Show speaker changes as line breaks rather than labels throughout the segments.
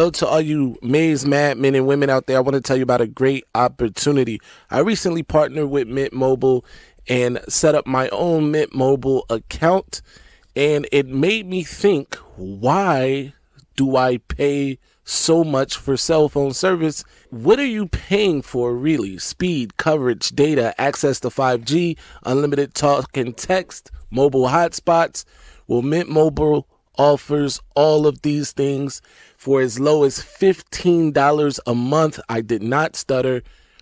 Hello to all you Maze Mad men and women out there. I want to tell you about a great opportunity. I recently partnered with Mint Mobile and set up my own Mint Mobile account, and it made me think, why do I pay so much for cell phone service? What are you paying for really? Speed, coverage, data, access to 5G, unlimited talk and text, mobile hotspots? Well, Mint Mobile offers all of these things for as low as $15 a month. I did not stutter.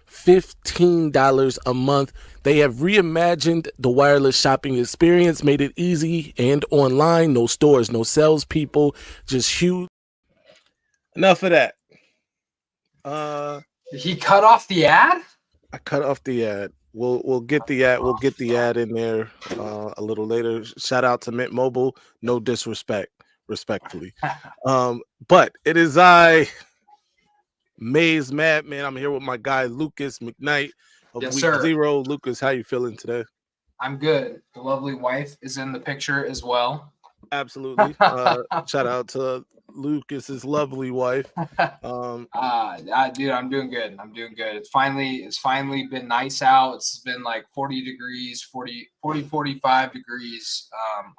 $15 a month. They have reimagined the wireless shopping experience, made it easy and online. No stores, no salespeople, just huge. Enough of that.
He cut off the ad?
I cut off the ad. We'll get the ad. We'll get the ad in there a little later. Shout out to Mint Mobile. No disrespect, respectfully. But it is Maze Madman. I'm here with my guy Lucas McKnight of
Yes,
Week
sir.
Zero. Lucas, how you feeling today?
I'm good. The lovely wife is in the picture as well.
Absolutely. Shout out to Lucas's lovely wife.
Dude, I'm doing good. It's finally been nice out. It's been like 40 degrees, 45 degrees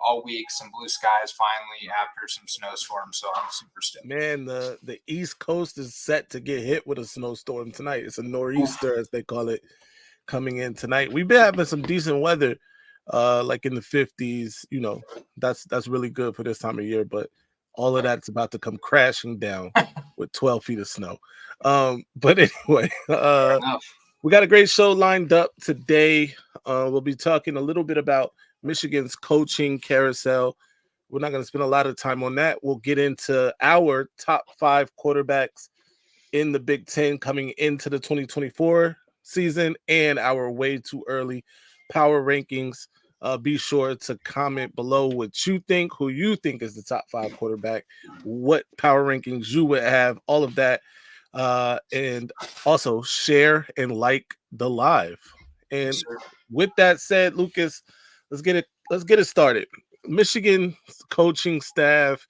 all week. Some blue skies finally after some snowstorms. So I'm super stoked.
Man, the East Coast is set to get hit with a snowstorm tonight. It's a nor'easter, as they call it, coming in tonight. We've been having some decent weather, like in the 50s. You know, that's really good for this time of year, but all of that's about to come crashing down with 12 feet of snow. But anyway, we got a great show lined up today. We'll be talking a little bit about Michigan's coaching carousel. We're not going to spend a lot of time on that. We'll get into our top 5 quarterbacks in the Big Ten coming into the 2024 season and our way too early power rankings. Be sure to comment below what you think, who you think is the top 5 quarterback, what power rankings you would have, all of that. And also share and like the live. And with that said, Lucas, let's get it started. Michigan coaching staff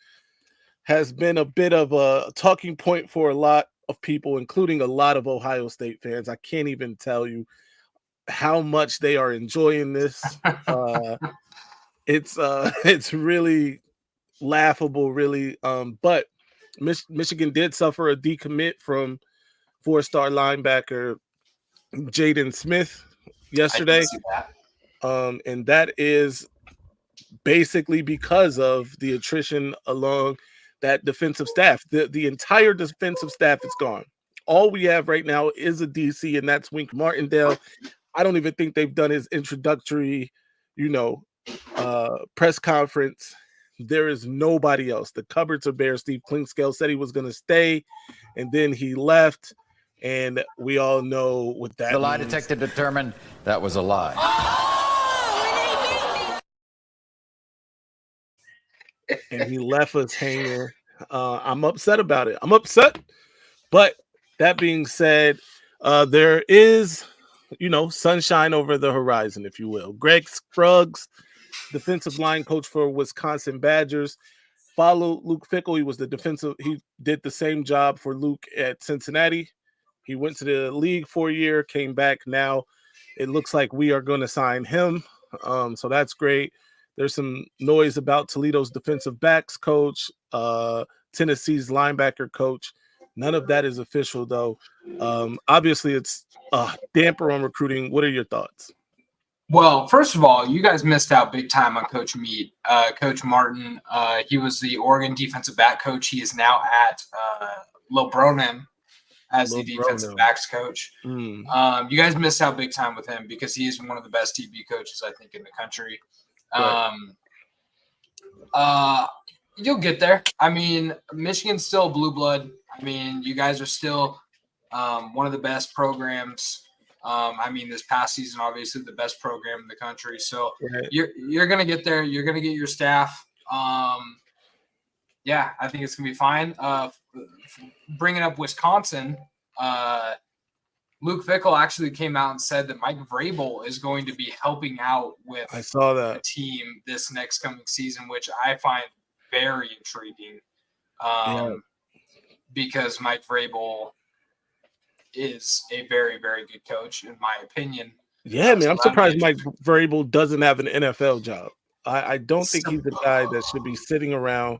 has been a bit of a talking point for a lot of people, including a lot of Ohio State fans. I can't even tell you how much they are enjoying this. It's really laughable, really. But Michigan did suffer a decommit from 4-star linebacker Jaden Smith yesterday. And that is basically because of the attrition along that defensive staff. The entire defensive staff is gone. All we have right now is a DC, and that's Wink Martindale. I don't even think they've done his introductory, press conference. There is nobody else. The cupboards are bare. Steve Klinkscale said he was going to stay, and then he left, and we all know what that means.
The lie detector determined that was a lie.
And he left us hanging. I'm upset about it. I'm upset. But that being said, there is, sunshine over the horizon, if you will. Greg Scruggs, defensive line coach for Wisconsin Badgers, followed Luke Fickell. He did the same job for Luke at Cincinnati. He went to the league for a year, came back. Now it looks like we are going to sign him. So that's great. There's some noise about Toledo's defensive backs coach, Tennessee's linebacker coach. None of that is official, though. Obviously, it's a damper on recruiting. What are your thoughts?
Well, first of all, you guys missed out big time on Coach Mead. Coach Martin, he was the Oregon defensive back coach. He is now at Lobronim as the defensive backs coach. You guys missed out big time with him because he is one of the best DB coaches, I think, in the country. You'll get there. I mean, Michigan's still blue blood. I mean, you guys are still one of the best programs. This past season, obviously the best program in the country. So you're gonna get there. You're gonna get your staff. I think it's gonna be fine. Bringing up Wisconsin, Luke Fickell actually came out and said that Mike Vrabel is going to be helping out with the team this next coming season, which I find very intriguing. because Mike Vrabel is a very, very good coach, in my opinion.
Yeah, man,
So
I'm surprised Mike Vrabel doesn't have an NFL job. I don't think he's the guy that should be sitting around.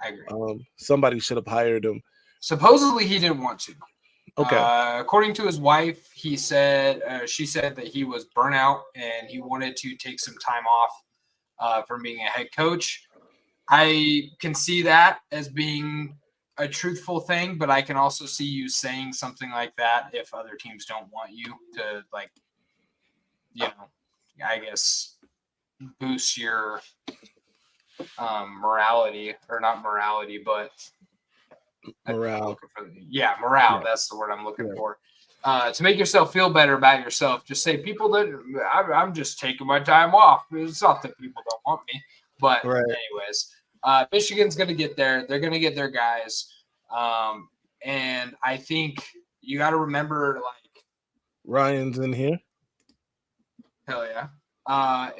I agree.
Somebody should have hired him.
Supposedly, he didn't want to.
Okay.
According to his wife, she said that he was burnout and he wanted to take some time off from being a head coach. I can see that as being a truthful thing, but I can also see you saying something like that if other teams don't want you to, like, I guess boost your morality, or not morality, but
morale.
Morale. Yeah. That's the word I'm looking for. To make yourself feel better about yourself, just say people that I'm just taking my time off. It's not that people don't want me, but anyways, Michigan's going to get there. They're going to get their guys. And I think you got to remember, like,
Ryan's in here.
Hell yeah.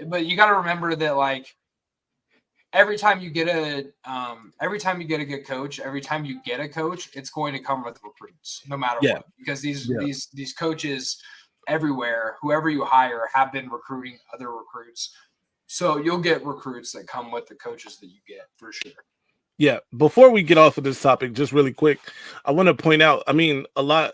But you got to remember that, like, every time you get a good coach, every time you get a coach, it's going to come with recruits, no matter what. Because these coaches everywhere, whoever you hire, have been recruiting other recruits. So you'll get recruits that come with the coaches that you get, for sure.
Yeah. Before we get off of this topic, just really quick, I want to point out, I mean, a lot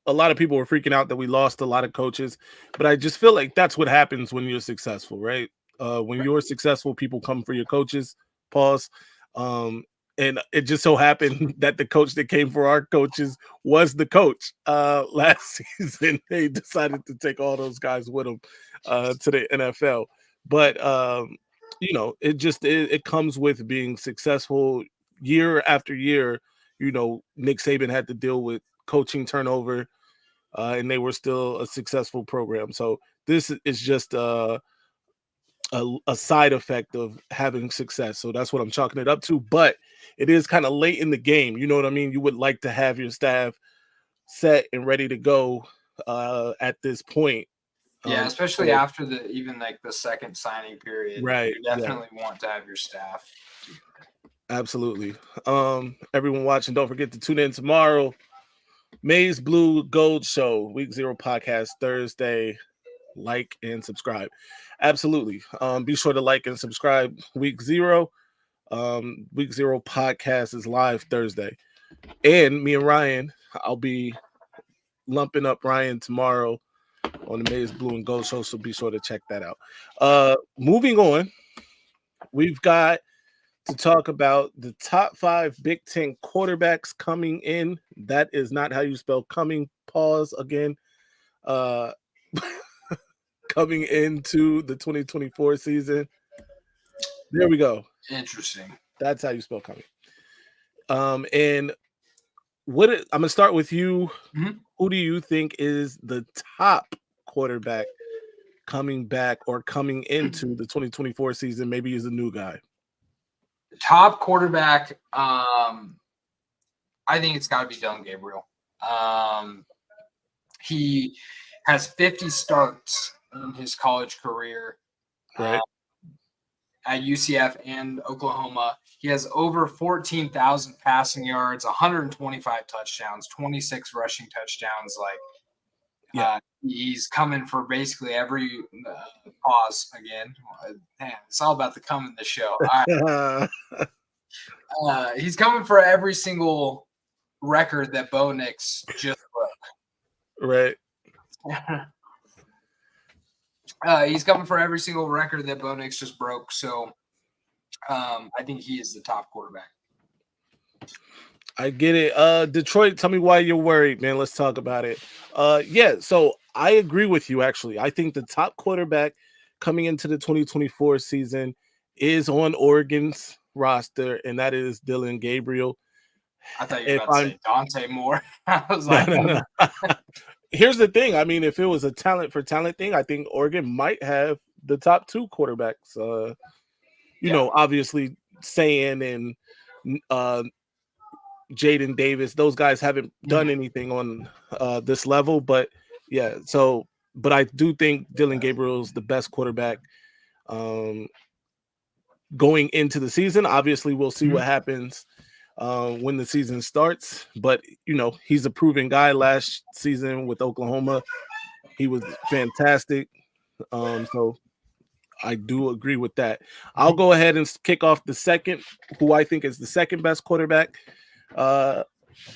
of people were freaking out that we lost a lot of coaches, but I just feel like that's what happens when you're successful, right? When you're successful, people come for your coaches. Pause. And it just so happened that the coach that came for our coaches was the coach last season. They decided to take all those guys with them to the NFL. But it comes with being successful year after year. Nick Saban had to deal with coaching turnover, and they were still a successful program. So this is just a side effect of having success. So that's what I'm chalking it up to. But it is kind of late in the game. You know what I mean? You would like to have your staff set and ready to go at this point.
Yeah, especially after the second signing period.
Right.
You definitely want to have your staff together.
Absolutely. Everyone watching, don't forget to tune in tomorrow. Maize Blue Gold Show, Week 0 podcast, Thursday. Like and subscribe. Absolutely. Be sure to like and subscribe. Week 0. Week 0 podcast is live Thursday. And me and Ryan, I'll be lumping up Ryan tomorrow on the Maize Blue and Gold Show, so be sure to check that out. Moving on, we've got to talk about the top 5 Big Ten quarterbacks coming in. That is not how you spell coming. Pause again. Coming into the 2024 season. There we go.
Interesting.
That's how you spell coming. And I'm gonna start with you.
Mm-hmm.
Who do you think is the top quarterback coming back or coming into the 2024 season? Maybe he's a new guy.
The top quarterback, I think it's got to be Dylan Gabriel. He has 50 starts in his college career,
right,
at UCF and Oklahoma. He has over 14,000 passing yards, 125 touchdowns, 26 rushing touchdowns. He's coming for basically every pause again. Man, it's all about the come in the show. All right. He's coming for every single record that Bo Nix just broke.
Right.
He's coming for every single record that Bo Nix just broke. So I think he is the top quarterback.
I get it. Detroit, tell me why you're worried, man. Let's talk about it. So I agree with you, actually. I think the top quarterback coming into the 2024 season is on Oregon's roster, and that is Dylan Gabriel.
I thought you were about to say Dante Moore. I was like,
no. Here's the thing. I mean, if it was a talent for talent thing, I think Oregon might have the top 2 quarterbacks. Obviously Sayin and Jaden Davis, those guys haven't done anything on this level, but yeah. But I do think Dylan Gabriel's the best quarterback going into the season. Obviously, we'll see what happens when the season starts. But he's a proven guy. Last season with Oklahoma, he was fantastic. So I do agree with that. I'll go ahead and kick off the second, who I think is the second best quarterback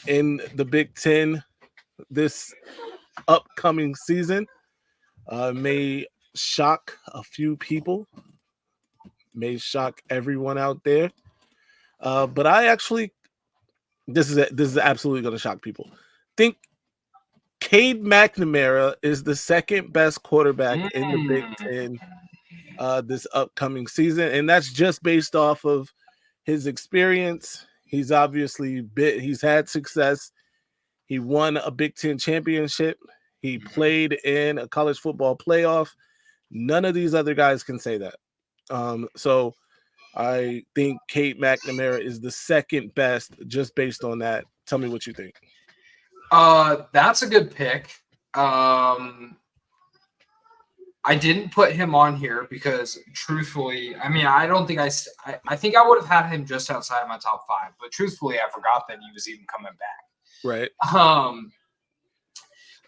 in the Big Ten this upcoming season. May shock a few people, may shock everyone out there. But I actually, this is absolutely going to shock people. Think Cade McNamara is the second best quarterback in the Big Ten this upcoming season, and that's just based off of his experience. He's obviously he's had success. He won a Big Ten championship. He played in a college football playoff. None of these other guys can say that. So I think Cade McNamara is the second best just based on that. Tell me what you think.
That's a good pick. I didn't put him on here because, truthfully, I mean, I don't think I think I would have had him just outside of my top 5. But truthfully, I forgot that he was even coming back.
Right.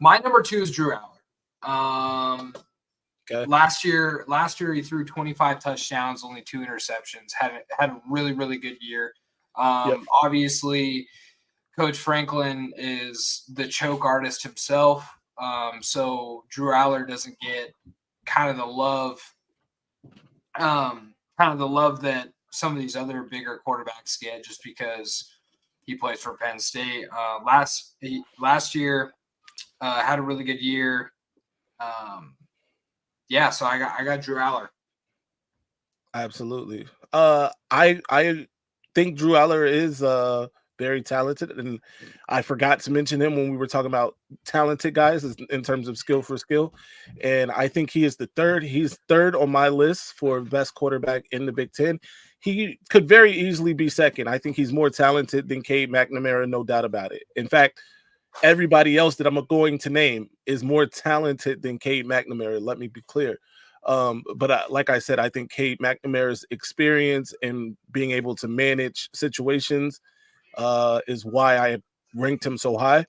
My number 2 is Drew Aller.
Okay.
Last year he threw 25 touchdowns, only 2 interceptions. Had a really, really good year. Obviously, Coach Franklin is the choke artist himself. So Drew Aller doesn't get kind of the love that some of these other bigger quarterbacks get just because he plays for Penn State. Last year had a really good year. So I got Drew Aller.
Absolutely. I think Drew Aller is very talented, and I forgot to mention him when we were talking about talented guys in terms of skill for skill. And I think he is the third. He's third on my list for best quarterback in the Big Ten. He could very easily be second. I think he's more talented than Cade McNamara, no doubt about it. In fact, everybody else that I'm going to name is more talented than Cade McNamara. Let me be clear. But like I said, I think Cade McNamara's experience and being able to manage situations is why I ranked him so high.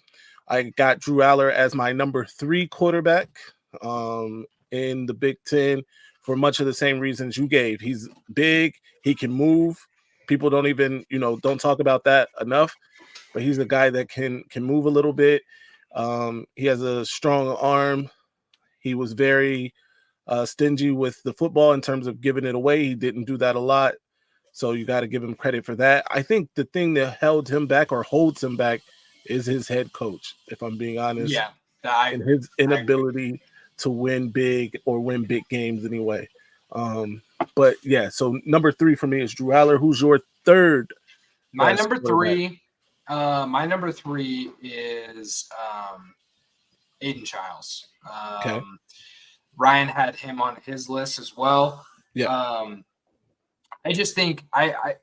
I got Drew Aller as my number 3 quarterback in the Big Ten for much of the same reasons you gave. He's big. He can move. People don't even, don't talk about that enough, but he's a guy that can move a little bit. He has a strong arm. He was very stingy with the football in terms of giving it away. He didn't do that a lot. So you got to give him credit for that. I think the thing that held him back or holds him back is his head coach, if I'm being honest.
Yeah.
And his inability to win big or win big games anyway. But yeah, so number 3 for me is Drew Aller. Who's your third?
My number 3 is Aiden Childs.
Okay.
Ryan had him on his list as well.
Yeah.
I just think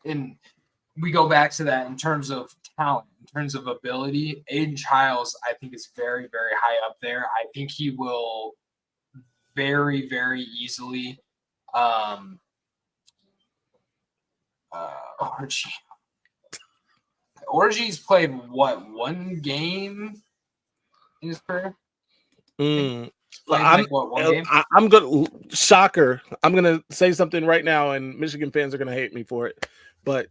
and we go back to that in terms of talent, in terms of ability. Aiden Childs, I think, is very, very high up there. I think he will very, very easily Orgy's played one game in his career?
I'm gonna shocker. I'm gonna say something right now, and Michigan fans are gonna hate me for it. But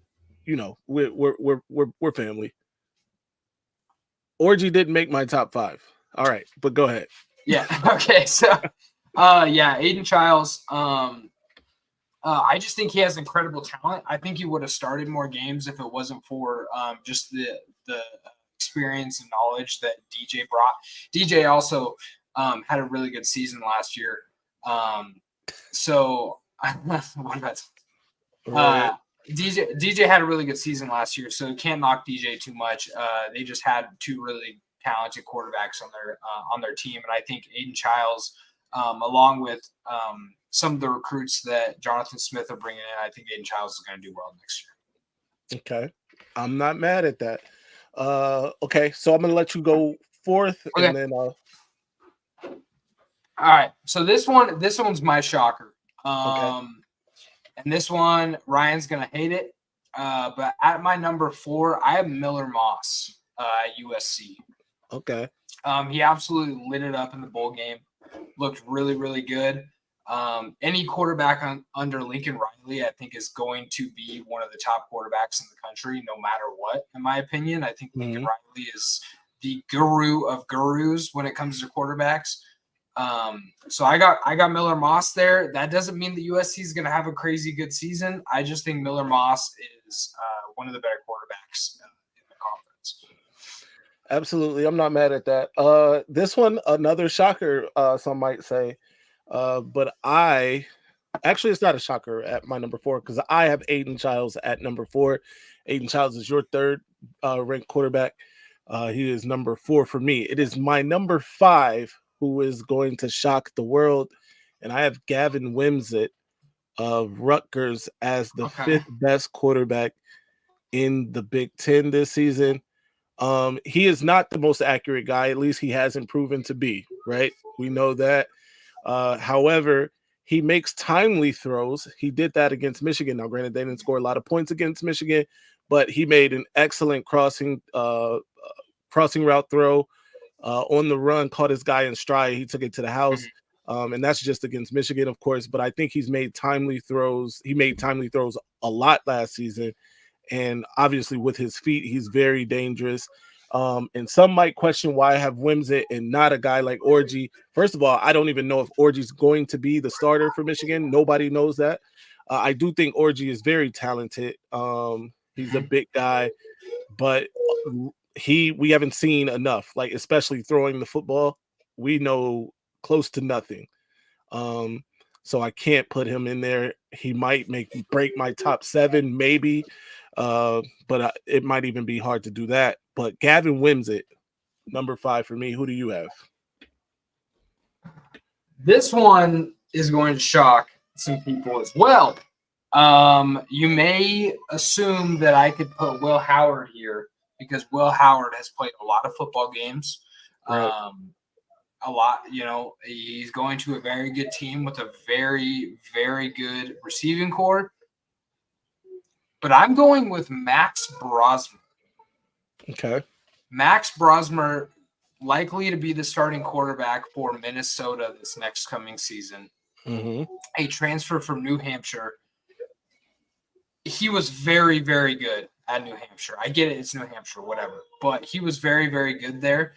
we're family. Orgy didn't make my top 5. All right, but go ahead.
Yeah. Okay. So, Aiden Childs. I just think he has incredible talent. I think he would have started more games if it wasn't for just the experience and knowledge that DJ brought. DJ also had a really good season last year. So what about DJ had a really good season last year, so can't knock DJ too much. They just had 2 really talented quarterbacks on their team, and I think Aiden Childs, along with some of the recruits that Jonathan Smith are bringing in, I think Aiden Childs is going to do well next year.
Okay, I'm not mad at that. Okay, so I'm going to let you go 4th,
okay.
And then
all right. So this one's my shocker.
Okay.
And this one, Ryan's going to hate it. But at my number 4, I have Miller Moss at USC.
Okay.
He absolutely lit it up in the bowl game. Looked really, really good. Any quarterback under Lincoln Riley, I think, is going to be one of the top quarterbacks in the country, no matter what, in my opinion. I think Lincoln Riley is the guru of gurus when it comes to quarterbacks. So I got Miller Moss there. That doesn't mean that USC is going to have a crazy good season. I just think Miller Moss is one of the better quarterbacks in the conference.
Absolutely. I'm not mad at that. This one, another shocker, some might say. But it's not a shocker at my number 4 because I have Aiden Childs at number 4. Aiden Childs is your third ranked quarterback. He is number 4 for me. It is my number 5 who is going to shock the world. And I have Gavin Wimsatt of Rutgers as the 5th best quarterback in the Big Ten this season. He is not the most accurate guy. At least he hasn't proven to be, right? We know that. However, he makes timely throws. He did that against Michigan. Now, granted, they didn't score a lot of points against Michigan, but he made an excellent crossing route throw on the run, caught his guy in stride. He took it to the house. And that's just against Michigan, of course. But I think he's made timely throws. He made timely throws a lot last season. And obviously with his feet, he's very dangerous. And some might question why I have Wimsatt and not a guy like Orji. First of all, I don't even know if Orji's going to be the starter for Michigan. Nobody knows that. I do think Orji is very talented. He's a big guy, but we haven't seen enough, like especially throwing the football. We know close to nothing. So I can't put him in there. He might break my top 7, maybe. But it might even be hard to do that. But Gavin Wimsatt, number 5 for me. Who do you have?
This one is going to shock some people as well. You may assume that I could put Will Howard here because Will Howard has played a lot of football games.
Right.
A lot, he's going to a very good team with a very, very good receiving core. But I'm going with Max Brosmer.
Okay.
Max Brosmer likely to be the starting quarterback for Minnesota this next coming season. A transfer from New Hampshire. He was very, very good at New Hampshire. I get it, it's New Hampshire, whatever. But he was very, very good there.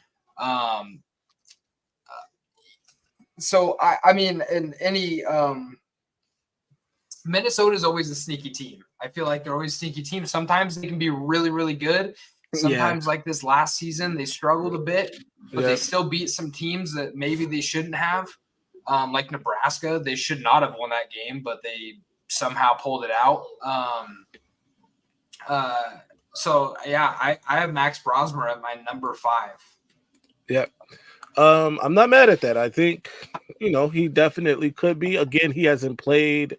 So, I mean, in any Minnesota's always a sneaky team. I feel like they're always a sneaky team. Sometimes they can be really, really good. Sometimes, like this last season, they struggled a bit, but they still beat some teams that maybe they shouldn't have. Like Nebraska, they should not have won that game, but they somehow pulled it out. I have Max Brosmer at my number 5.
Yep. I'm not mad at that. I think, he definitely could be. Again, he hasn't played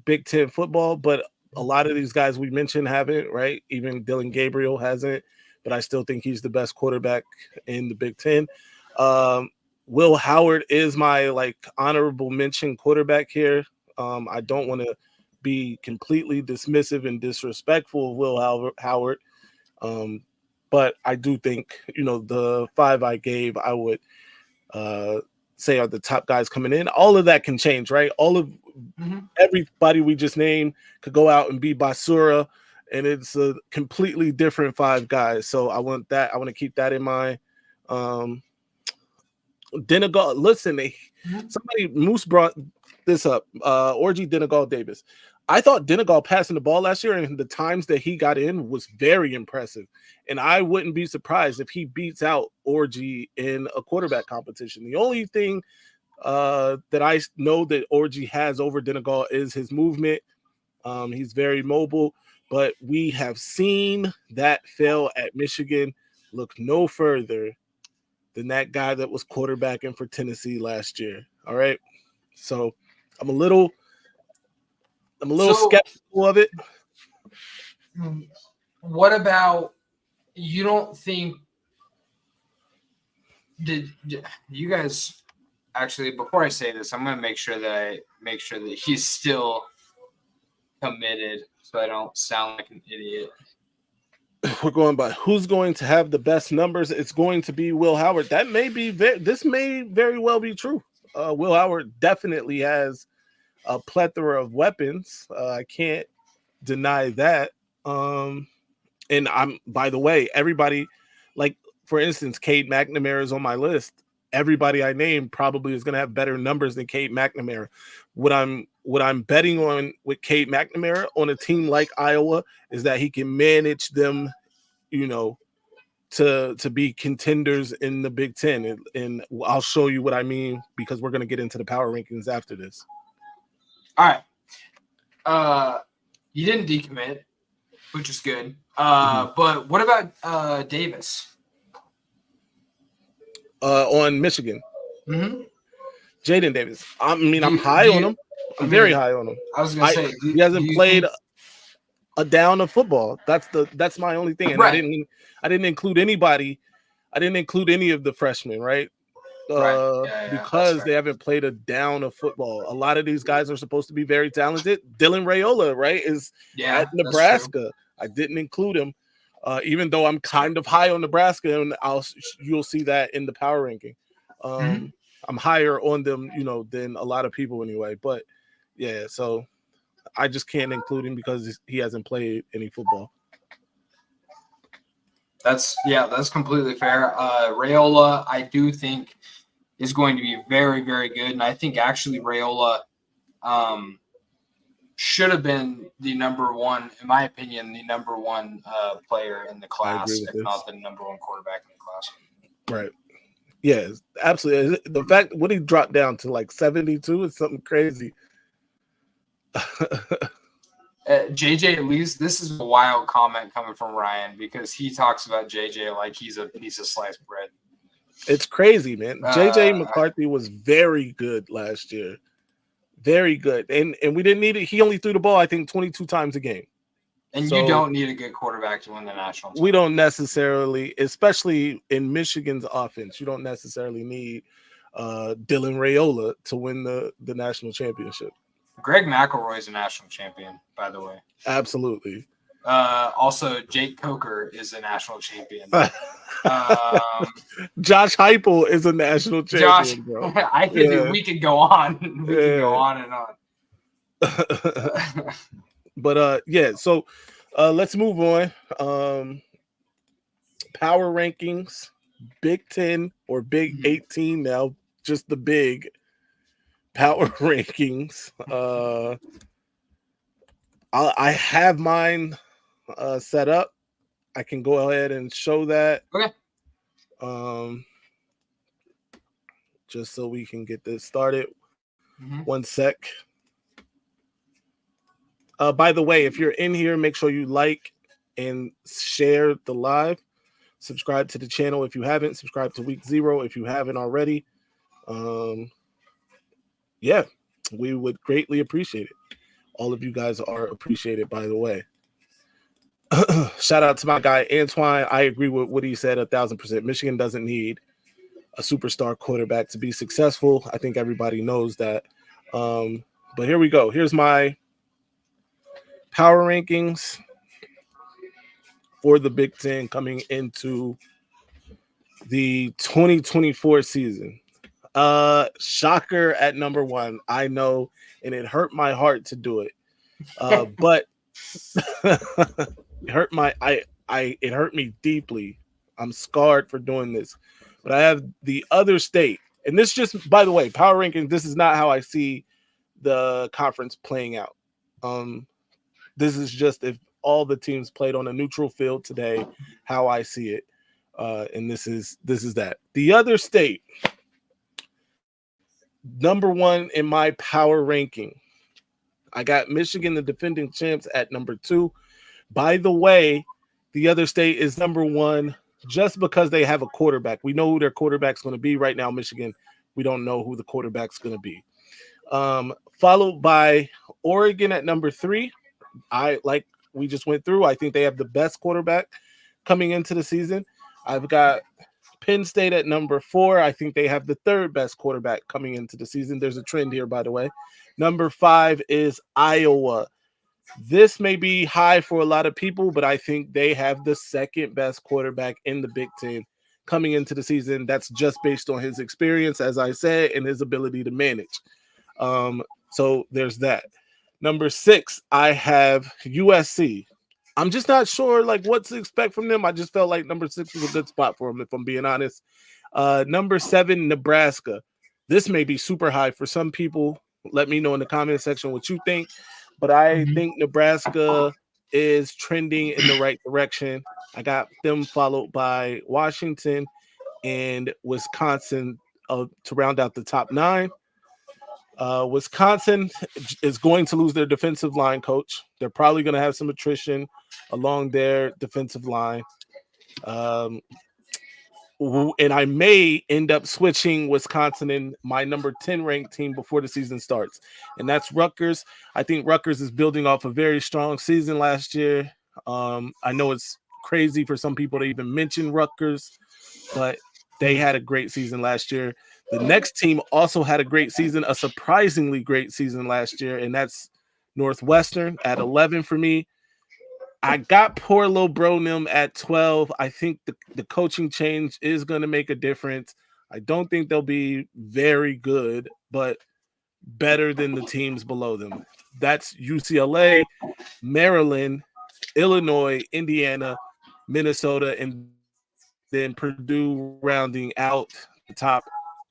Big Ten football, but a lot of these guys we mentioned haven't, right? Even Dylan Gabriel hasn't, but I still think he's the best quarterback in the Big Ten. Will Howard is my honorable mention quarterback here. I don't want to be completely dismissive and disrespectful of Will Howard. But I do think, the 5 I gave, I would say are the top guys coming in. All of that can change, right? Everybody we just named could go out and be Basura, and it's a completely different 5 guys. So I want to keep that in mind. Denegal, listen, Moose brought this up. Orji Denegal Davis. I thought Denegal passing the ball last year and the times that he got in was very impressive. And I wouldn't be surprised if he beats out Orji in a quarterback competition. The only thing that I know that Orji has over Denegal is his movement. He's very mobile, but we have seen that fail at Michigan. Look no further than that guy that was quarterbacking for Tennessee last year. All right. So I'm a little skeptical of it.
What about, you don't think, did you guys actually, before I say this, I'm going to make sure that he's still committed so I don't sound like an idiot.
We're going by who's going to have the best numbers. It's going to be Will Howard. That may be this may very well be true. Will Howard definitely has a plethora of weapons. I can't deny that. And I'm, by the way, everybody, like for instance, Cade McNamara is on my list. Everybody I named probably is going to have better numbers than Cade McNamara. What I'm betting on with Cade McNamara on a team like Iowa is that he can manage them, to be contenders in the Big Ten. And I'll show you what I mean because we're going to get into the power rankings after this.
All right. You didn't decommit, which is good. But what about Davis?
On Michigan.
Mm-hmm.
Jaden Davis. I'm high on him. I'm very high on him.
I was gonna say
he hasn't played a down of football. That's my only thing. And right. I didn't include anybody. I didn't include any of the freshmen, right? Because they haven't played a down of football. A lot of these guys are supposed to be very talented. Dylan Raiola, right, is at Nebraska. I didn't include him, even though I'm kind of high on Nebraska, and you'll see that in the power ranking. I'm higher on them, than a lot of people anyway. But yeah, so I just can't include him because he hasn't played any football.
That's completely fair. Raiola, I do think, is going to be very, very good. And I think actually Raiola should have been the number one, in my opinion, the number one player in the class, if not the number one quarterback in the class. Right.
Yeah, absolutely. The fact what he dropped down to like 72 is something crazy.
JJ, at least this is a wild comment coming from Ryan because he talks about JJ like he's a piece of sliced bread.
It's crazy, man. JJ McCarthy was very good last year. Very good. And we didn't need it. He only threw the ball, I think, 22 times a game.
And you don't need a good quarterback to win the national title.
We don't necessarily, especially in Michigan's offense, you don't necessarily need Dylan Raiola to win the national championship.
Greg McElroy is a national champion, by the way.
Absolutely.
Also, Jake Coker is a national champion.
Josh Heupel is a national champion, bro.
We could go on. We could go on and on.
But so let's move on. Power rankings, Big 10 or Big 18 now, just the big power rankings. I have mine set up. I can go ahead and show that.
Okay.
Just so we can get this started. 1 sec. By the way, if you're in here, make sure you like and share the live. Subscribe to the channel if you haven't. Subscribe to Week 0 if you haven't already. Yeah, we would greatly appreciate it. All of you guys are appreciated, by the way. Shout out to my guy, Antoine. I agree with what he said 1,000%. Michigan doesn't need a superstar quarterback to be successful. I think everybody knows that. But here we go. Here's my power rankings for the Big Ten coming into the 2024 season. Shocker at number 1. I know, and it hurt my heart to do it. But it hurt it hurt me deeply. I'm scarred for doing this. But I have the other state. And this just, by the way, power rankings, this is not how I see the conference playing out. This is just if all the teams played on a neutral field today, how I see it. And this is that. The other state, number 1 in my power ranking. I got Michigan, the defending champs, at number 2. By the way, the other state is number 1 just because they have a quarterback. We know who their quarterback's going to be right now. Michigan, we don't know who the quarterback's going to be. Followed by Oregon at number 3. Like we just went through, I think they have the best quarterback coming into the season. I've got Penn State at number 4. I think they have the 3rd best quarterback coming into the season. There's a trend here, by the way. Number 5 is Iowa. This may be high for a lot of people, but I think they have the second best quarterback in the Big Ten coming into the season. That's just based on his experience, as I said, and his ability to manage. So there's that. Number 6, I have USC. I'm just not sure like what to expect from them. I just felt like number 6 was a good spot for them, if I'm being honest. Number 7, Nebraska. This may be super high for some people. Let me know in the comment section what you think. But I think Nebraska is trending in the right direction. I got them followed by Washington and Wisconsin to round out the top 9. Wisconsin is going to lose their defensive line coach. They're probably going to have some attrition along their defensive line. And I may end up switching Wisconsin in my number 10 ranked team before the season starts. And that's Rutgers. I think Rutgers is building off a very strong season last year. I know it's crazy for some people to even mention Rutgers, but they had a great season last year. The next team also had a great season, a surprisingly great season last year, and that's Northwestern at 11 for me. I got poor little Bronim at 12. I think the coaching change is going to make a difference. I don't think they'll be very good, but better than the teams below them. That's UCLA, Maryland, Illinois, Indiana, Minnesota, and then Purdue rounding out the top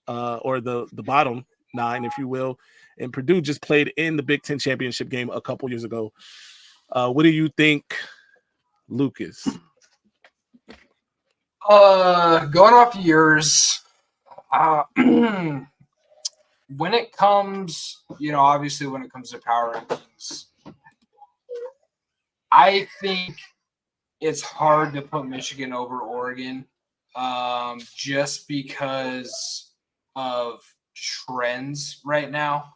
or the bottom 9, if you will. And Purdue just played in the Big Ten championship game a couple years ago. What do you think, Lucas?
Going off yours, when it comes, obviously when it comes to power rankings, I think it's hard to put Michigan over Oregon, just because of trends right now.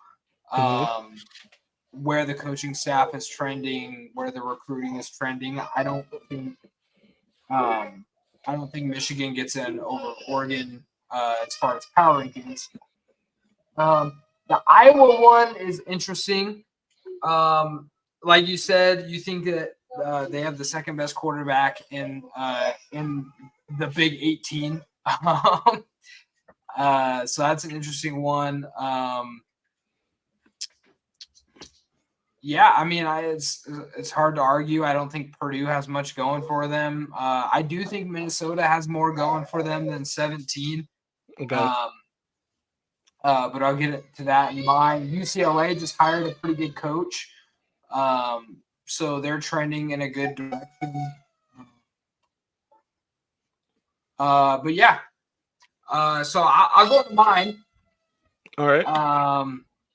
Where the coaching staff is trending, where the recruiting is trending. I don't think Michigan gets in over Oregon as far as power rankings. The Iowa one is interesting. Like you said, you think that they have the second best quarterback in the Big 18. So that's an interesting one. Yeah, I mean, it's hard to argue. I don't think Purdue has much going for them. I do think Minnesota has more going for them than 17.
Okay.
But I'll get to that in mind. UCLA just hired a pretty good coach, so they're trending in a good direction. But yeah, so I'll go with mine.
All right.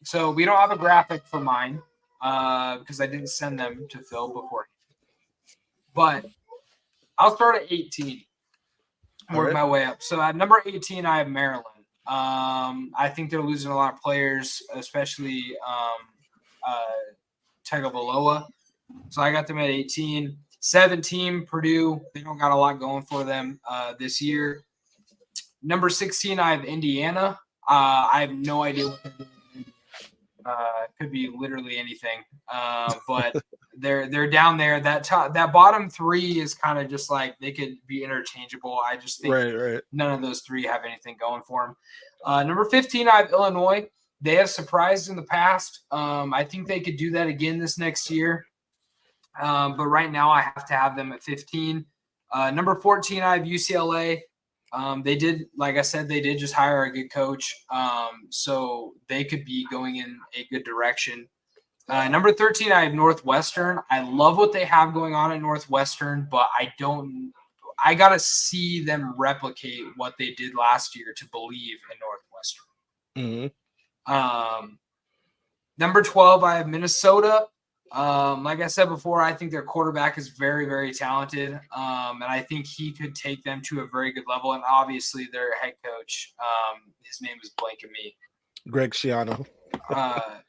So we don't have a graphic for mine. Because I didn't send them to Phil before. But I'll start at 18. Work my way up. So at number 18, I have Maryland. I think they're losing a lot of players, especially Tagovailoa. So I got them at 18. 17, Purdue. They don't got a lot going for them this year. Number 16, I have Indiana. I have no idea what they're doing. Could be literally anything, but they're down there. That bottom 3 is kind of just like they could be interchangeable. I just think none of those 3 have anything going for them. Number 15, I have Illinois. They have surprised in the past. I think they could do that again this next year, but right now I have to have them at 15. Number 14, I have UCLA. They did, like I said, they did just hire a good coach, so they could be going in a good direction. Number 13, I have Northwestern. I love what they have going on at Northwestern, but I got to see them replicate what they did last year to believe in Northwestern. Number 12, I have Minnesota. Like I said before, I think their quarterback is very, very talented. And I think he could take them to a very good level. And obviously their head coach, his name is blanking me.
Greg Schiano.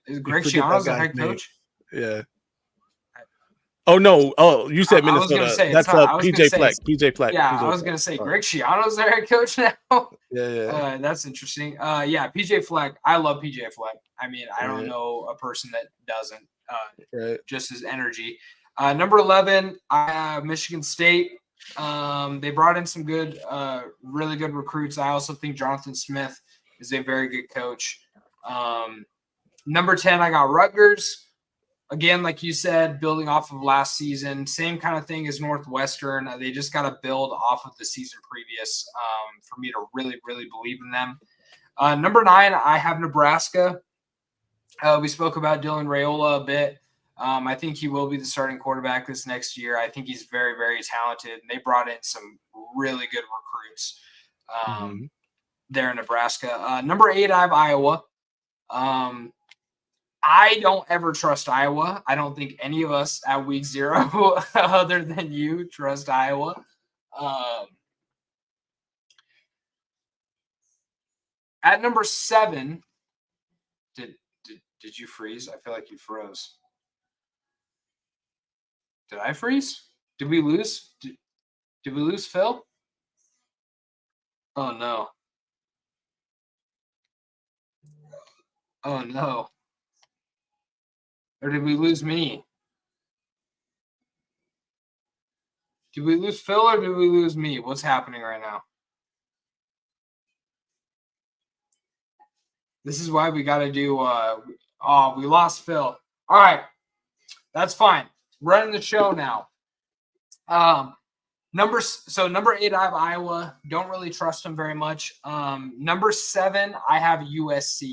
Is Greg Schiano the head coach?
Yeah. Oh no! Oh, you said Minnesota.
I was gonna say,
that's PJ Fleck. PJ Fleck.
Yeah,
PJ
I was gonna say Greg Schiano's their head coach now.
Yeah.
That's interesting. Yeah, PJ Fleck. I love PJ Fleck. I mean, I don't know a person that doesn't.
Right.
just his energy. Number 11, I have Michigan State. They brought in some good, really good recruits. I also think Jonathan Smith is a very good coach. Number 10, I got Rutgers. Again, like you said, building off of last season, same kind of thing as Northwestern. They just got to build off of the season previous for me to really, really believe in them. Number 9, I have Nebraska. We spoke about Dylan Raiola a bit. I think he will be the starting quarterback this next year. I think he's very, very talented. And they brought in some really good recruits there in Nebraska. Number 8, I have Iowa. I don't ever trust Iowa. I don't think any of us at week 0 other than you trust Iowa. At number 7, did you freeze? I feel like you froze. Did I freeze? Did we lose? Did we lose Phil? Oh no. Oh no. Or did we lose me? Did we lose Phil or did we lose me? What's happening right now? This is why we got to do we lost Phil. All right. That's fine. Running the show now. Number 8, I have Iowa. Don't really trust them very much. Number 7, I have USC.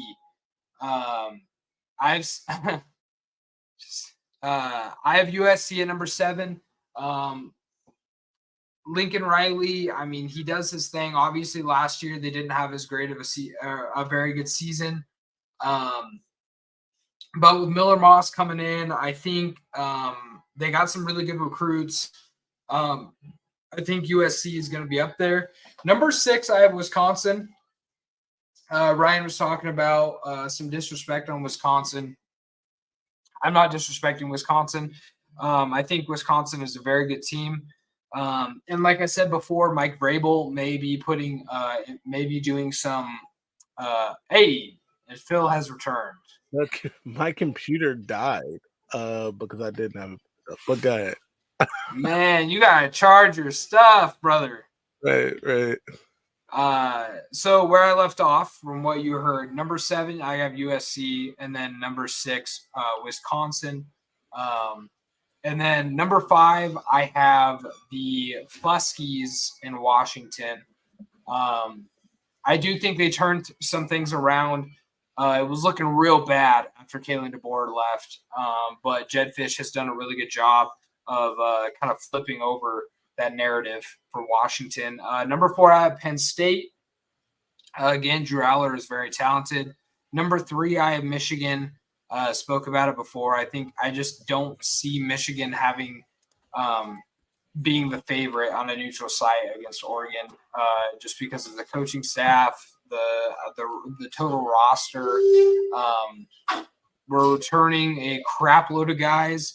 I have USC at number 7. Lincoln Riley, I mean, he does his thing. Obviously, last year they didn't have as great of a very good season. But with Miller Moss coming in, I think they got some really good recruits. I think USC is going to be up there. Number 6, I have Wisconsin. Ryan was talking about some disrespect on Wisconsin. I'm not disrespecting Wisconsin. I think Wisconsin is a very good team. And like I said before, Mike Vrabel may be doing some. Hey, and Phil has returned.
Look, my computer died because I didn't have it. But go ahead.
Man, you gotta charge your stuff, brother.
Right.
So where I left off from what you heard, number 7, I have USC, and then number 6, Wisconsin. And then number 5, I have the Fuskies in Washington. I do think they turned some things around. It was looking real bad after Kalen DeBoer left, but Jed Fish has done a really good job of kind of flipping over that narrative for Washington. Number 4, I have Penn State. Again, Drew Aller is very talented. Number 3, I have Michigan. Spoke about it before. I just don't see Michigan having being the favorite on a neutral site against Oregon, just because of the coaching staff, the total roster. We're returning a crap load of guys.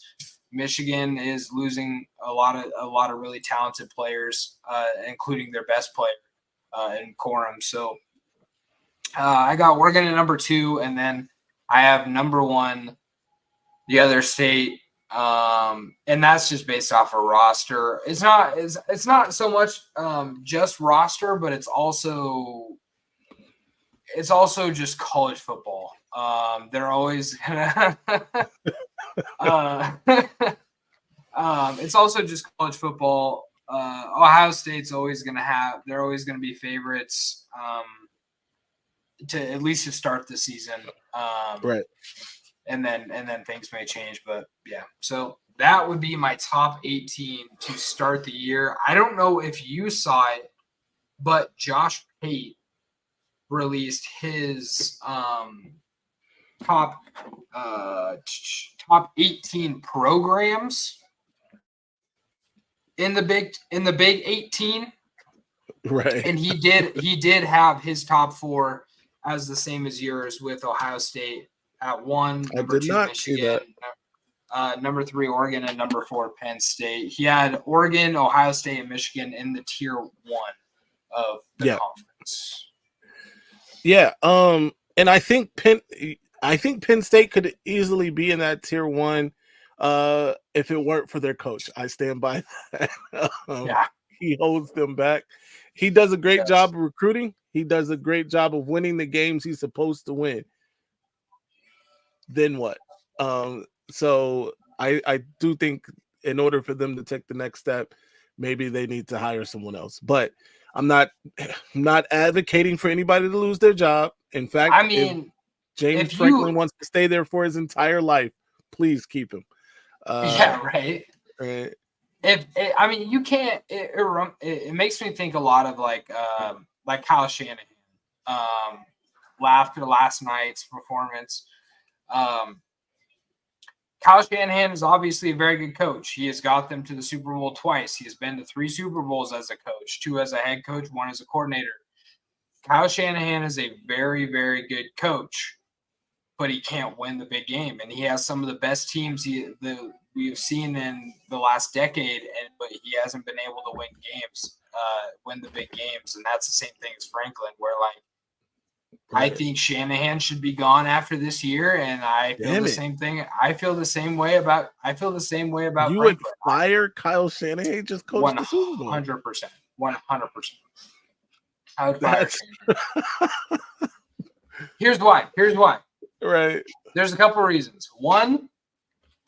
Michigan is losing a lot of really talented players, including their best player in Corum. So I got Oregon at number 2, and then I have number 1, the other state, and that's just based off a roster. It's not so much just roster, but it's also just college football. They're always gonna. It's also just college football. Ohio State's always gonna they're always gonna be favorites. To at least to start the season.
Right.
And then things may change, but yeah. So that would be my top 18 to start the year. I don't know if you saw it, but Josh Pate released his top 18 programs in the Big 18.
Right.
And he did have his top 4 as the same as yours, with Ohio State at 1, number 2 Michigan, number 3 Oregon, and number 4 Penn State. He had Oregon, Ohio State, and Michigan in the tier 1 of the conference.
Yeah. And I think I think Penn State could easily be in that tier 1 if it weren't for their coach. I stand by that.
Yeah.
He holds them back. He does a great
Yes.
job of recruiting. He does a great job of winning the games he's supposed to win. Then what? So I do think in order for them to take the next step, maybe they need to hire someone else. But I'm not advocating for anybody to lose their job. In fact,
I mean,
James Franklin wants to stay there for his entire life, please keep him.
Yeah, right.
Right.
I mean, you can't. It makes me think a lot of like Kyle Shanahan. After last night's performance, Kyle Shanahan is obviously a very good coach. He has got them to the Super Bowl twice. He has been to 3 Super Bowls as a coach, 2 as a head coach, 1 as a coordinator. Kyle Shanahan is a very, very good coach, but he can't win the big game. And he has some of the best teams we've seen in the last decade, but he hasn't been able to win the big games. And that's the same thing as Franklin, where right. I think Shanahan should be gone after this year, and I feel the same thing. I feel the same way about
you
Franklin.
Would fire Kyle Shanahan, just coach the Super Bowl.
100%. 100%. I would fire Shanahan. Here's why.
Right.
There's a couple of reasons. One,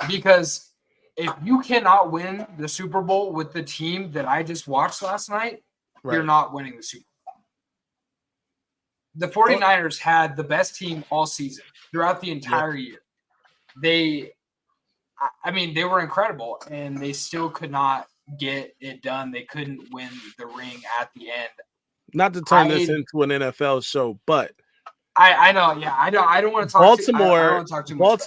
because if you cannot win the Super Bowl with the team that I just watched last night, you're not winning the Super Bowl. The 49ers had the best team all season throughout the entire year. They were incredible, and they still could not get it done. They couldn't win the ring at the end.
Not to turn this into an NFL show, but
I know. Yeah, I don't want to talk.
Baltimore.
I don't want to talk too much.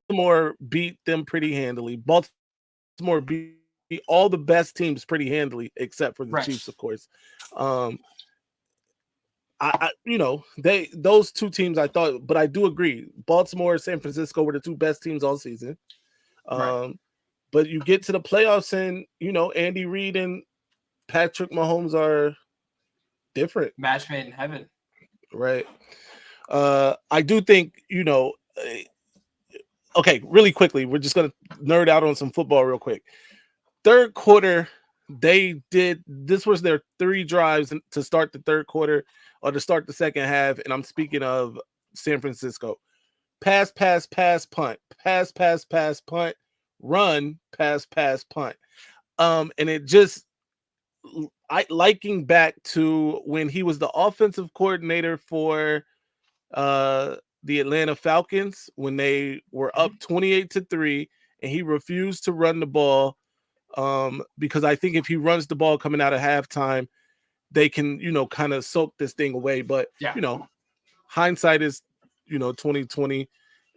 Baltimore beat them pretty handily. Baltimore beat all the best teams pretty handily, except for the Chiefs, of course. Those 2 teams I thought, but I do agree. Baltimore and San Francisco were the 2 best teams all season. But you get to the playoffs and, Andy Reid and Patrick Mahomes are different.
Match made in heaven.
Right. I do think, okay, really quickly, we're just going to nerd out on some football real quick. Third quarter, this was their 3 drives to start the third quarter or to start the second half, and I'm speaking of San Francisco. Pass, pass, pass, punt. Pass, pass, pass, punt. Run, pass, pass, punt. And it just, liking back to when he was the offensive coordinator for the Atlanta Falcons when they were up 28-3, and he refused to run the ball because I think if he runs the ball coming out of halftime, they can, kind of soak this thing away. But hindsight is, 2020,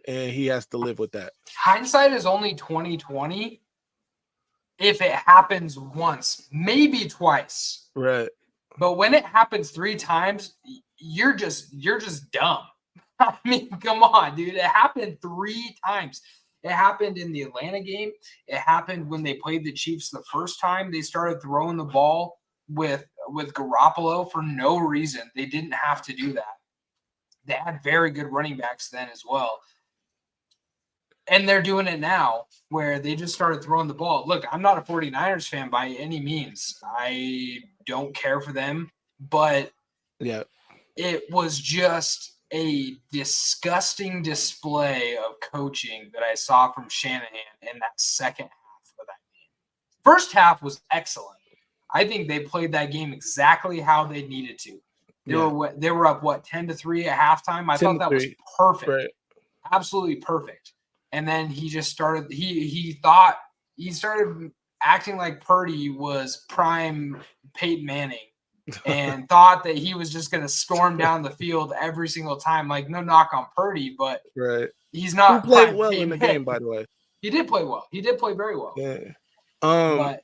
and he has to live with that.
Hindsight is only 2020 if it happens once, maybe twice.
Right.
But when it happens 3 times, you're just dumb. I mean, come on, dude. It happened 3 times. It happened in the Atlanta game. It happened when they played the Chiefs the first time. They started throwing the ball with Garoppolo for no reason. They didn't have to do that. They had very good running backs then as well. And they're doing it now where they just started throwing the ball. Look, I'm not a 49ers fan by any means. I don't care for them. But it was just a disgusting display of coaching that I saw from Shanahan in that second half of that game. First half was excellent. I think they played that game exactly how they needed to. They were up 10-3 at halftime. I thought that was perfect. Right. Absolutely perfect. And then he just started he started acting like Purdy was prime Peyton Manning and thought that he was just going to storm down the field every single time. Like, no knock on Purdy, but he's not.
He played well in the game, by the way.
He did play well. He did play very well.
Yeah.
But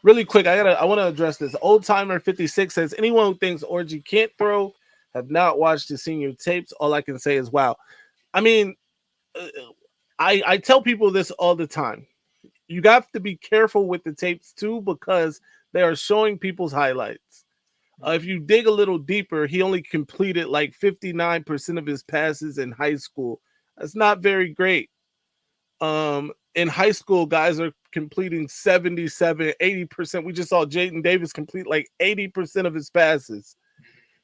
really quick, I want to address this. Old Timer 56 says, anyone who thinks Orgy can't throw have not watched his senior tapes. All I can say is, wow. I mean, I tell people this all the time. You got to be careful with the tapes too, because they are showing people's highlights. If you dig a little deeper, he only completed like 59% of his passes in high school. That's not very great. In high school, guys are completing 77, 80%. We just saw Jaden Davis complete like 80% of his passes.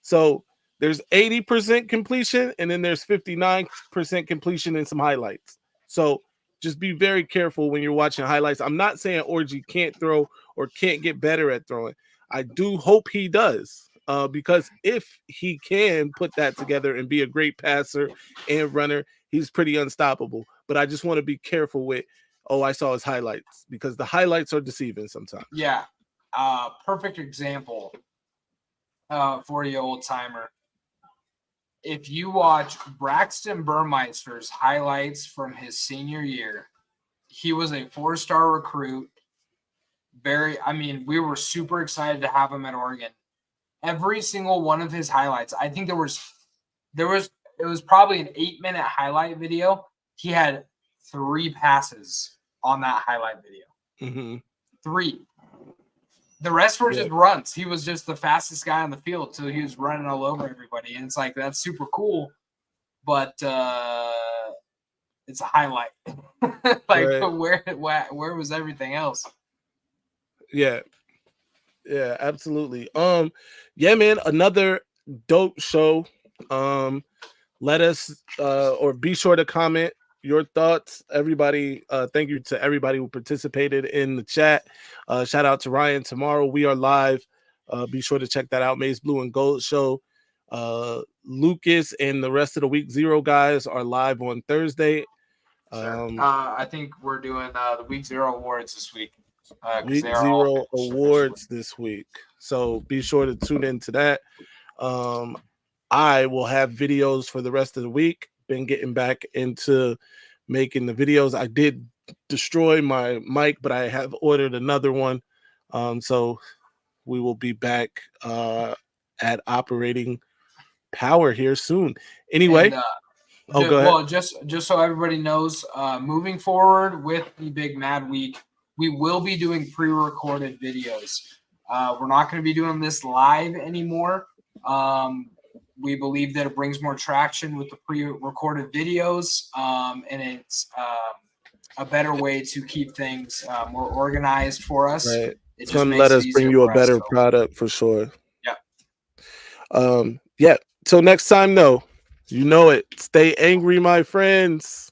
So there's 80% completion, and then there's 59% completion in some highlights. So just be very careful when you're watching highlights. I'm not saying Orji can't throw or can't get better at throwing. I do hope he does, because if he can put that together and be a great passer and runner, he's pretty unstoppable. But I just want to be careful with, oh, I saw his highlights, because the highlights are deceiving sometimes.
Yeah. Perfect example for you, old timer. If you watch Braxton Burmeister's highlights from his senior year, he was a 4-star recruit. We were super excited to have him at Oregon. Every single one of his highlights, I think it was probably an 8-minute highlight video. He had 3 passes on that highlight video.
Mm-hmm.
3. The rest were just runs. He was just the fastest guy on the field, so he was running all over everybody. And it's like, that's super cool, but it's a highlight. Where was everything else?
Yeah, absolutely. Yeah, man, another dope show. Let us or be sure to comment your thoughts, everybody. Thank you to everybody who participated in the chat. Shout out to Ryan. Tomorrow we are live. Be sure to check that out. Maize Blue and Gold show. Lucas and the rest of the week 0 guys are live on Thursday.
I think we're doing the week 0 awards this week.
Week 0 awards this week. So be sure to tune into that. I will have videos for the rest of the week. Been getting back into making the videos. I did destroy my mic, but I have ordered another one. So we will be back at operating power here soon. Anyway, go ahead.
Well, just so everybody knows, moving forward with the Big Mad Week, we will be doing pre-recorded videos. We're not going to be doing this live anymore. We believe that it brings more traction with the pre-recorded videos, and it's a better way to keep things more organized for us.
Right. It's going to let us bring you a better product for sure.
Yeah.
Yeah. Till next time, though, you know it. Stay angry, my friends.